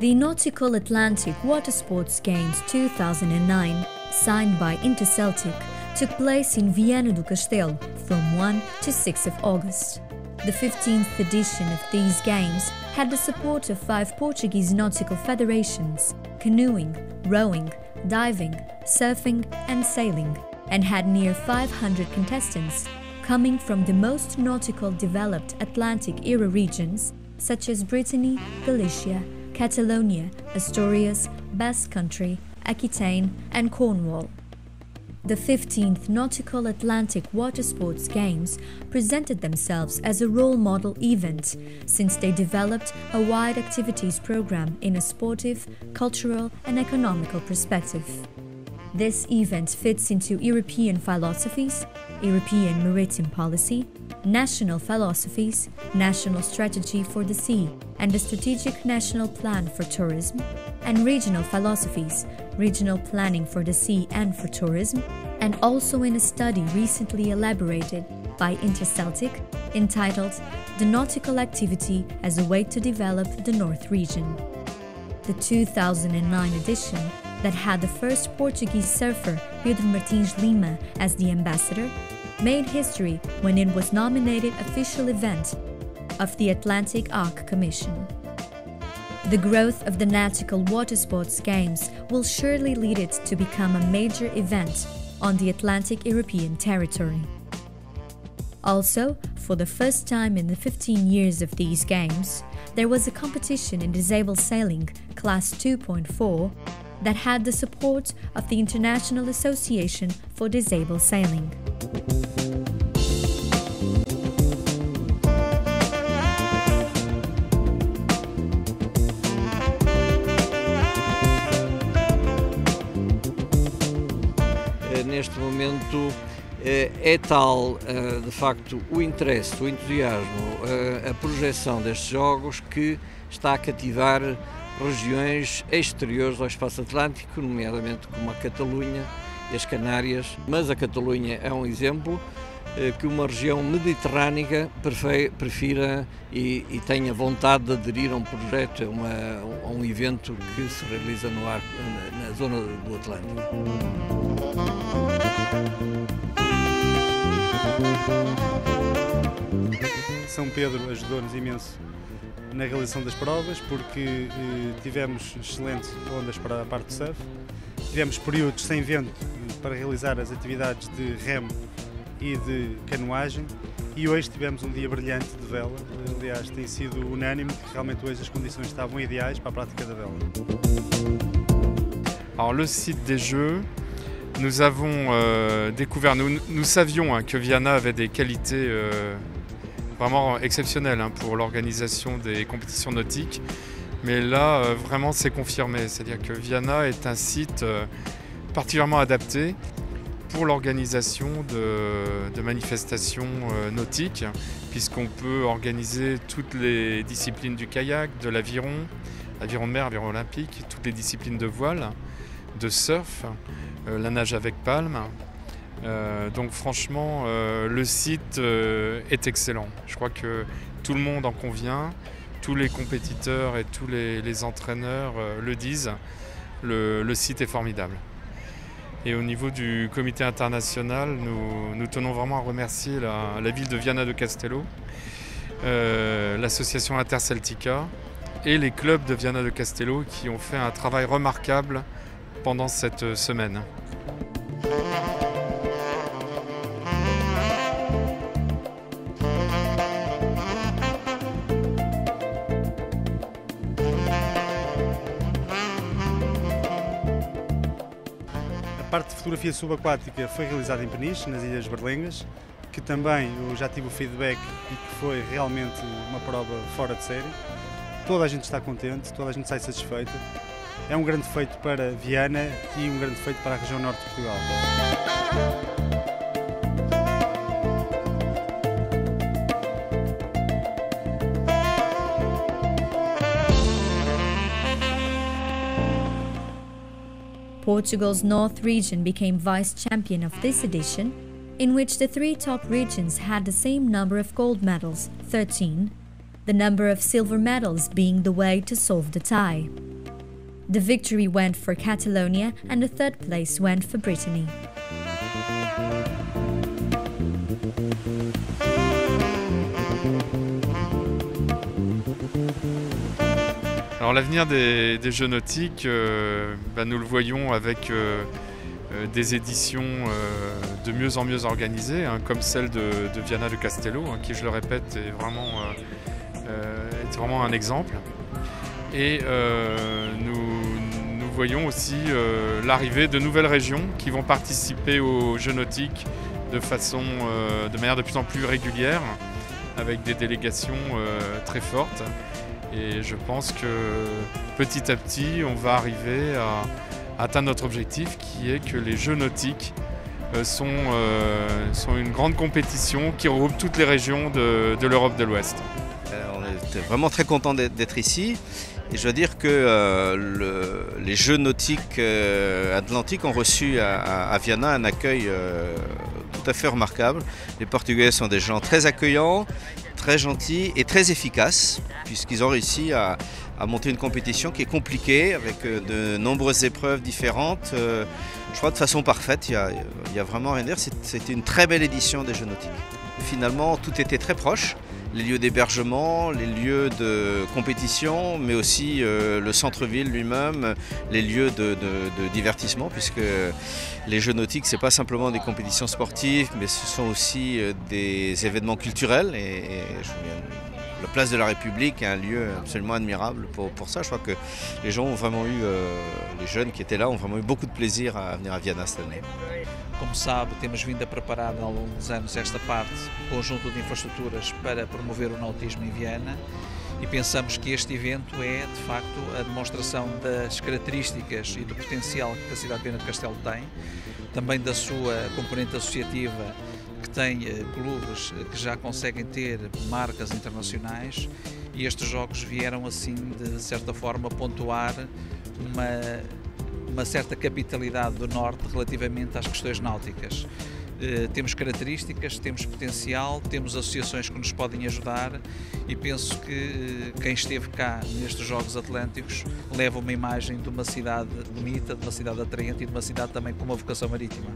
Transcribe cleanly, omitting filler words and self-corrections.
The Nautical Atlantic Water Sports Games 2009, signed by Interceltic, took place in Viana do Castelo from 1 to 6 of August. The 15th edition of these games had the support of 5 Portuguese nautical federations: canoeing, rowing, diving, surfing and sailing, and had near 500 contestants coming from the most nautical developed Atlantic-era regions such as Brittany, Galicia, Catalonia, Asturias, Basque Country, Aquitaine and Cornwall. The 15th Nautical Atlantic Water Sports Games presented themselves as a role model event, since they developed a wide activities program in a sportive, cultural and economical perspective. This event fits into European philosophies, European maritime policy, national philosophies, national strategy for the sea, and the Strategic National Plan for Tourism, and regional philosophies, regional planning for the sea and for tourism, and also in a study recently elaborated by Interceltic entitled The Nautical Activity as a Way to Develop the North Region. The 2009 edition, that had the first Portuguese surfer Pedro Martins Lima as the ambassador, made history when it was nominated official event of the Atlantic Arc Commission. The growth of the Nautical Water Sports Games will surely lead it to become a major event on the Atlantic European territory. Also, for the first time in the 15 years of these games, there was a competition in disabled sailing Class 2.4 that had the support of the International Association for Disabled Sailing. Neste momento é tal, de facto, o interesse, o entusiasmo, a projeção destes jogos que está a cativar regiões exteriores ao espaço atlântico, nomeadamente como a Catalunha e as Canárias. Mas a Catalunha é um exemplo que uma região mediterrânea prefira e tenha vontade de aderir a um projeto, a um evento que se realiza na zona do Atlântico. São Pedro ajudou-nos imenso na realização das provas, porque tivemos excelentes ondas para a parte do surf, tivemos períodos sem vento para realizar as atividades de remo e de canoagem, e hoje tivemos um dia brilhante de vela. Aliás, tem sido unânime que realmente hoje as condições estavam ideais para a prática da vela. Alors le site des Jeux, nous avons découvert, nous savions que Viana avait des qualités vraiment exceptionnelles pour l'organisation des compétitions nautiques, mais là vraiment c'est confirmé, c'est-à-dire que Viana est un site particulièrement adapté pour l'organisation de manifestations nautiques, puisqu'on peut organiser toutes les disciplines du kayak, de l'aviron de mer, aviron olympique, toutes les disciplines de voile, de surf, la nage avec palme. Donc franchement, le site est excellent. Je crois que tout le monde en convient, tous les compétiteurs et tous les entraîneurs le disent. Le site est formidable. Et au niveau du comité international, nous tenons vraiment à remercier la ville de Viana do Castelo, l'association Interceltica et les clubs de Viana do Castelo qui ont fait un travail remarquable pendant cette semaine. A parte de fotografia subaquática foi realizada em Peniche, nas Ilhas Berlengas, que também eu já tive o feedback e que foi realmente uma prova fora de série. Toda a gente está contente, toda a gente sai satisfeita. É um grande feito para Viana e um grande feito para a região norte de Portugal. A Portugal's North region became vice-champion of this edition, in which the 3 top regions had the same number of gold medals, 13, the number of silver medals being the way to solve the tie. The victory went for Catalonia and the 3rd place went for Brittany. Alors l'avenir des Jeux nautiques, nous le voyons avec des éditions de mieux en mieux organisées, hein, comme celle de Viana do Castelo, hein, qui, je le répète, est vraiment un exemple. Et nous voyons aussi l'arrivée de nouvelles régions qui vont participer aux Jeux nautiques de manière de plus en plus régulière, avec des délégations très fortes. Et je pense que petit à petit, on va arriver à atteindre notre objectif, qui est que les Jeux nautiques sont une grande compétition qui regroupe toutes les régions de l'Europe de l'Ouest. On est vraiment très content d'être ici. Et je dois dire que les Jeux nautiques atlantiques ont reçu à Viana un accueil tout à fait remarquable. Les Portugais sont des gens très accueillants, très gentils et très efficaces, puisqu'ils ont réussi à monter une compétition qui est compliquée, avec de nombreuses épreuves différentes. Je crois de façon parfaite, il y a vraiment rien à dire. C'était une très belle édition des Jeux nautiques. Finalement, tout était très proche. Les lieux d'hébergement, les lieux de compétition, mais aussi le centre-ville lui-même, les lieux de divertissement, puisque les Jeux nautiques, ce n'est pas simplement des compétitions sportives, mais ce sont aussi des événements culturels. Et la place de la République est un lieu absolument admirable pour ça. Je crois que les gens ont vraiment eu, les jeunes qui étaient là, ont vraiment eu beaucoup de plaisir à venir à Viana cette année. Como sabe, temos vindo a preparar ao longo dos anos esta parte, conjunto de infraestruturas para promover o nautismo em Viana, e pensamos que este evento é, de facto, a demonstração das características e do potencial que a cidade de Viana do Castelo tem, também da sua componente associativa, que tem clubes que já conseguem ter marcas internacionais, e estes jogos vieram assim, de certa forma, pontuar uma certa capitalidade do Norte relativamente às questões náuticas. Temos características, temos potencial, temos associações que nos podem ajudar, e penso que quem esteve cá nestes Jogos Atlânticos leva uma imagem de uma cidade bonita, de uma cidade atraente e de uma cidade também com uma vocação marítima.